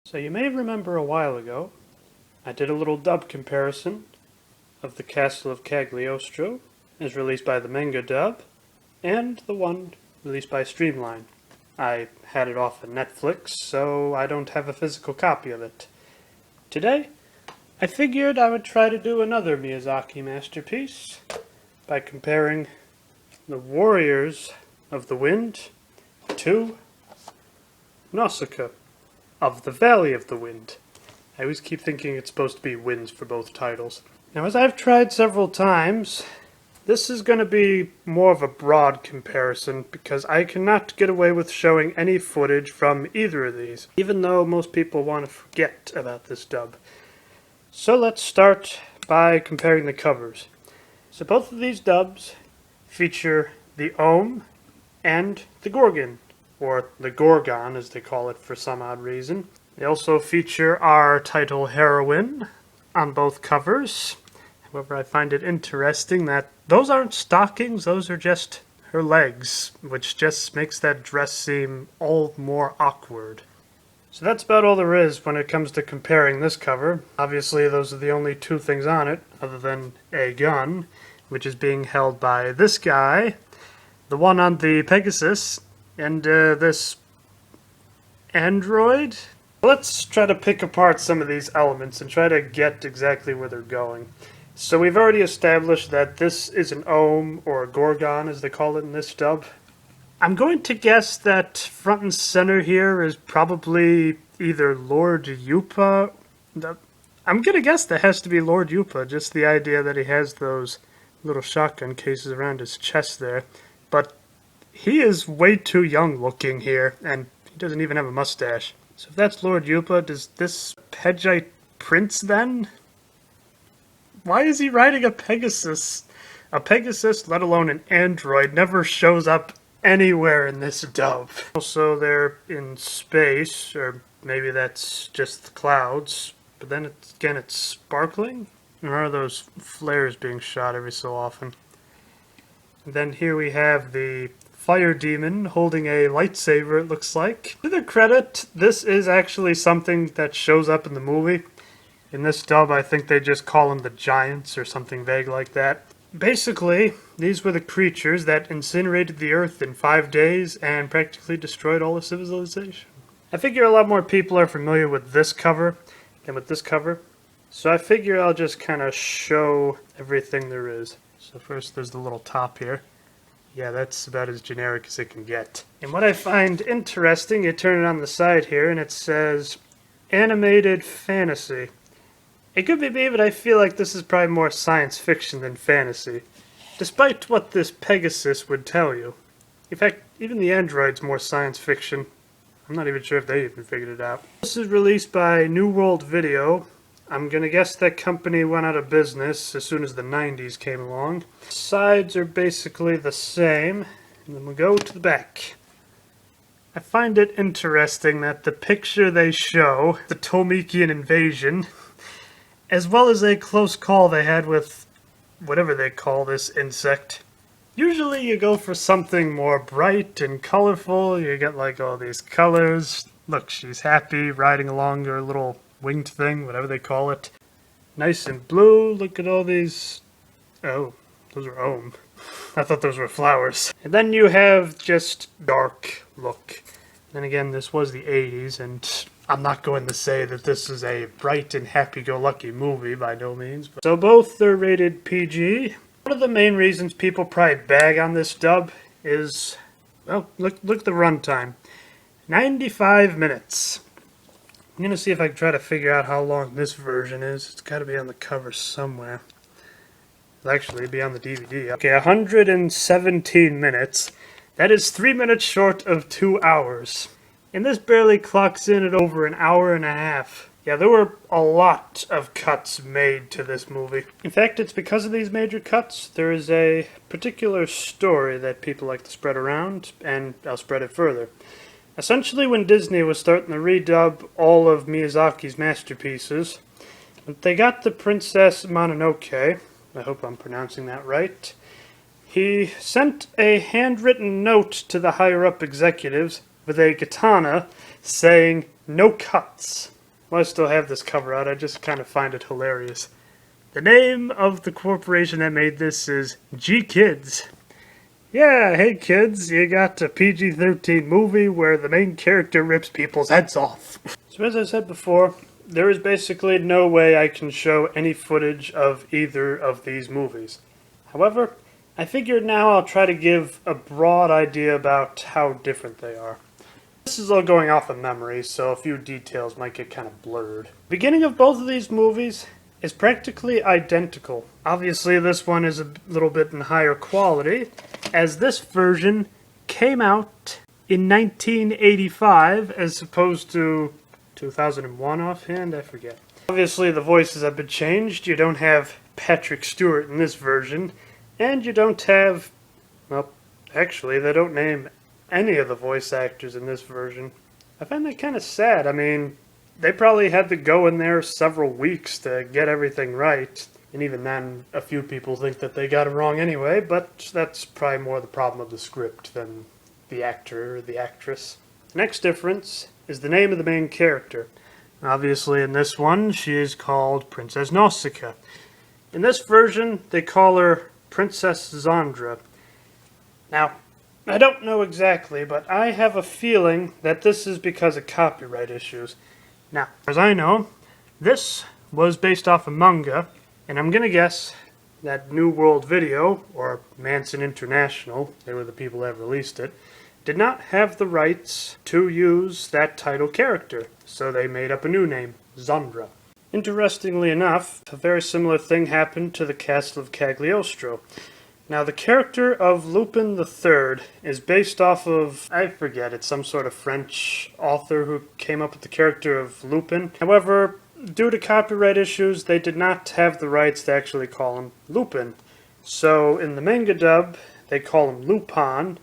So you may remember a while ago, I did a little dub comparison of the Castle of Cagliostro, as released by the manga dub, and the one released by Streamline. I had it off of Netflix, so I don't have a physical copy of it. Today, I figured I would try to do another Miyazaki masterpiece by comparing the Warriors of the Wind to Nausicaa of the Valley of the Wind. I always keep thinking it's supposed to be winds for both titles. Now, as I've tried several times, this is going to be more of a broad comparison because I cannot get away with showing any footage from either of these, even though most people want to forget about this dub. So let's start by comparing the covers. So both of these dubs feature the Ohm and the Gorgon, or the Gorgon as they call it for some odd reason. They also feature our title heroine on both covers. However, I find it interesting that those aren't stockings, those are just her legs, which just makes that dress seem all more awkward. So that's about all there is when it comes to comparing this cover. Obviously, those are the only two things on it, other than a gun, which is being held by this guy, the one on the Pegasus, and this android. Let's try to pick apart some of these elements and try to get exactly where they're going. So we've already established that this is an Ohm, or a Gorgon as they call it in this dub. I'm going to guess that front and center here is probably either Lord Yupa. I'm going to guess that has to be Lord Yupa, just the idea that he has those little shotgun cases around his chest there. But he is way too young looking here, and he doesn't even have a mustache. So if that's Lord Yupa, does this Pegite prince then? Why is he riding a Pegasus? A Pegasus, let alone an android, never shows up anywhere in this dub. Also, they're in space, or maybe that's just the clouds. But then, it's sparkling? Or are those flares being shot every so often? And then here we have the fire demon holding a lightsaber, it looks like. To their credit, this is actually something that shows up in the movie. In this dub, I think they just call them the Giants or something vague like that. Basically, these were the creatures that incinerated the Earth in 5 days and practically destroyed all of civilization. I figure a lot more people are familiar with this cover than with this cover, so I figure I'll just kind of show everything there is. So first there's the little top here. Yeah, that's about as generic as it can get. And what I find interesting, you turn it on the side here and it says animated fantasy. It could be me, but I feel like this is probably more science fiction than fantasy, despite what this Pegasus would tell you. In fact, even the android's more science fiction. I'm not even sure if they even figured it out. This is released by New World Video. I'm gonna guess that company went out of business as soon as the 90s came along. Sides are basically the same, and then we'll go to the back. I find it interesting that the picture they show, the Tomikian invasion, as well as a close call they had with whatever they call this insect. Usually you go for something more bright and colorful, you get like all these colors. Look, she's happy riding along her little winged thing, whatever they call it. Nice and blue, look at all these... Oh, those are Ohm. I thought those were flowers. And then you have just dark look. Then again, this was the 80s, and I'm not going to say that this is a bright and happy-go-lucky movie, by no means. But... So both are rated PG. One of the main reasons people probably bag on this dub is, well, look at the runtime. 95 minutes. I'm going to see if I can try to figure out how long this version is. It's got to be on the cover somewhere. It'll actually be on the DVD. Okay, 117 minutes. That is 3 minutes short of 2 hours. And this barely clocks in at over an hour and a half. Yeah, there were a lot of cuts made to this movie. In fact, it's because of these major cuts, there is a particular story that people like to spread around, and I'll spread it further. Essentially, when Disney was starting to redub all of Miyazaki's masterpieces, they got the Princess Mononoke, I hope I'm pronouncing that right, he sent a handwritten note to the higher-up executives with a katana saying, "No cuts." Well, I still have this cover out, I just kind of find it hilarious. The name of the corporation that made this is G-Kids. Yeah, hey kids, you got a PG-13 movie where the main character rips people's heads off. So as I said before, there is basically no way I can show any footage of either of these movies. However, I figured now I'll try to give a broad idea about how different they are. This is all going off of memory, so a few details might get kind of blurred. The beginning of both of these movies is practically identical. Obviously, this one is a little bit in higher quality, as this version came out in 1985 as opposed to 2001 offhand, I forget. Obviously, the voices have been changed. You don't have Patrick Stewart in this version, and you don't have, well, actually, they don't name any of the voice actors in this version. I find that kind of sad. I mean, they probably had to go in there several weeks to get everything right. And even then, a few people think that they got it wrong anyway, but that's probably more the problem of the script than the actor or the actress. The next difference is the name of the main character. Obviously, in this one, she is called Princess Nausicaa. In this version, they call her Princess Zandra. Now, I don't know exactly, but I have a feeling that this is because of copyright issues. Now, as I know, this was based off a manga, and I'm going to guess that New World Video, or Manson International, they were the people that released it, did not have the rights to use that title character, so they made up a new name, Zandra. Interestingly enough, a very similar thing happened to the castle of Cagliostro. Now, the character of Lupin III is based off of, I forget, it's some sort of French author who came up with the character of Lupin. However, due to copyright issues, they did not have the rights to actually call him Lupin. So, in the manga dub, they call him Lupin,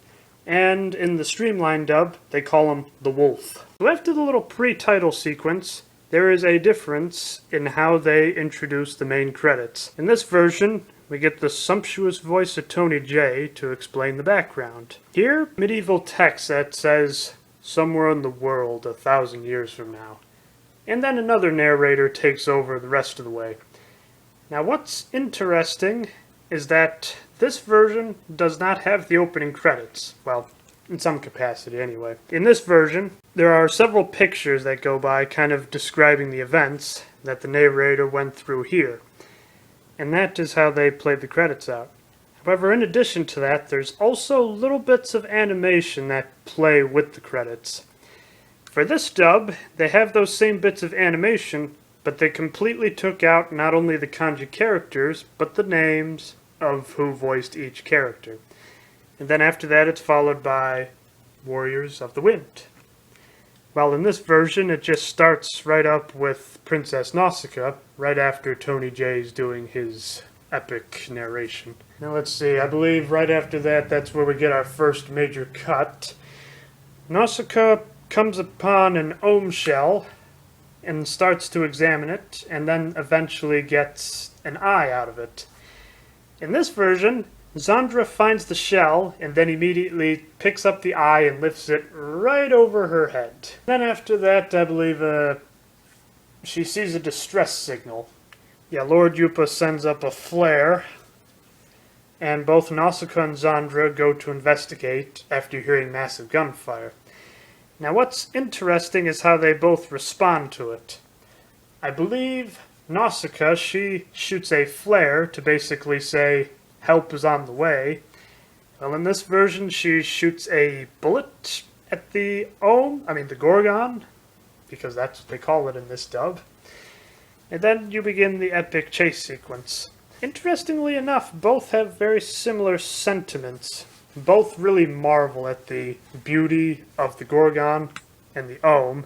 and in the streamlined dub, they call him the Wolf. So after the little pre-title sequence, there is a difference in how they introduce the main credits. In this version, we get the sumptuous voice of Tony J to explain the background. Here, medieval text that says, "Somewhere in the world 1,000 years from now." And then another narrator takes over the rest of the way. Now what's interesting is that this version does not have the opening credits. Well, in some capacity anyway. In this version, there are several pictures that go by kind of describing the events that the narrator went through here. And that is how they played the credits out. However, in addition to that, there's also little bits of animation that play with the credits. For this dub, they have those same bits of animation, but they completely took out not only the kanji characters, but the names of who voiced each character. And then after that, it's followed by Warriors of the Wind. While in this version, it just starts right up with Princess Nausicaa, right after Tony J's doing his epic narration. Now let's see, I believe right after that, that's where we get our first major cut. Nausicaa comes upon an ohm shell and starts to examine it, and then eventually gets an eye out of it. In this version, Zandra finds the shell and then immediately picks up the eye and lifts it right over her head. Then after that, I believe she sees a distress signal. Yeah, Lord Yupa sends up a flare, and both Nausicaa and Zandra go to investigate after hearing massive gunfire. Now what's interesting is how they both respond to it. I believe Nausicaa, she shoots a flare to basically say, "Help is on the way." Well, in this version, she shoots a bullet at the Gorgon, because that's what they call it in this dub. And then you begin the epic chase sequence. Interestingly enough, both have very similar sentiments. Both really marvel at the beauty of the Gorgon and the Ohm.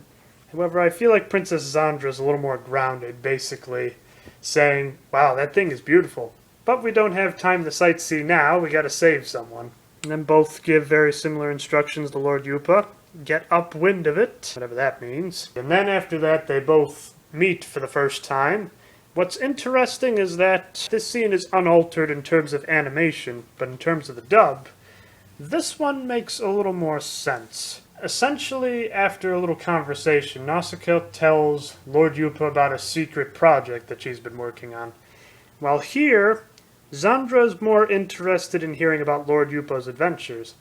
However, I feel like Princess Zandra is a little more grounded, basically saying, "Wow, that thing is beautiful. But we don't have time to sightsee now, we gotta save someone." And then both give very similar instructions to Lord Yupa. Get upwind of it, whatever that means. And then after that, they both meet for the first time. What's interesting is that this scene is unaltered in terms of animation, but in terms of the dub, this one makes a little more sense. Essentially, after a little conversation, Nausicaa tells Lord Yupa about a secret project that she's been working on. While here, Zandra's more interested in hearing about Lord Yupa's adventures.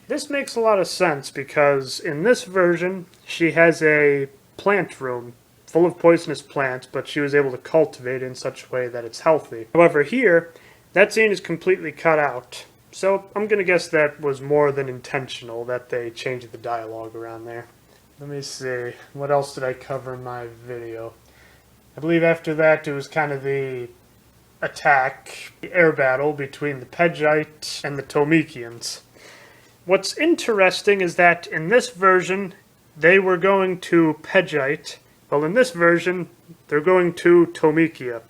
This makes a lot of sense because in this version, she has a plant room full of poisonous plants, but she was able to cultivate it in such a way that it's healthy. However, here, that scene is completely cut out. So I'm going to guess that was more than intentional, that they changed the dialogue around there. Let me see, what else did I cover in my video? I believe after that it was kind of the attack, the air battle between the Pegite and the Tomikians. What's interesting is that in this version, they were going to Pegite, while in this version, they're going to Tomikia.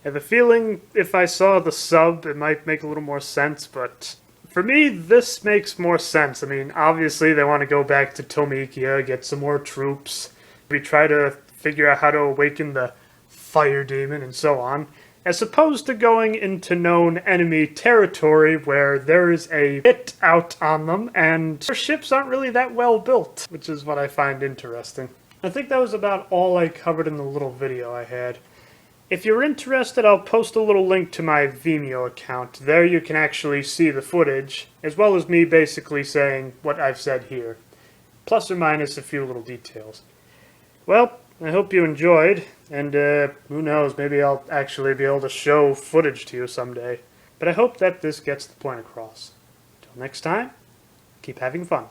I have a feeling if I saw the sub, it might make a little more sense, but for me, this makes more sense. I mean, obviously, they want to go back to Tomikia, get some more troops. We try to figure out how to awaken the fire demon and so on, as opposed to going into known enemy territory where there is a hit out on them, and their ships aren't really that well built, which is what I find interesting. I think that was about all I covered in the little video I had. If you're interested, I'll post a little link to my Vimeo account. There you can actually see the footage, as well as me basically saying what I've said here, plus or minus a few little details. Well, I hope you enjoyed, and who knows, maybe I'll actually be able to show footage to you someday. But I hope that this gets the point across. Until next time, keep having fun.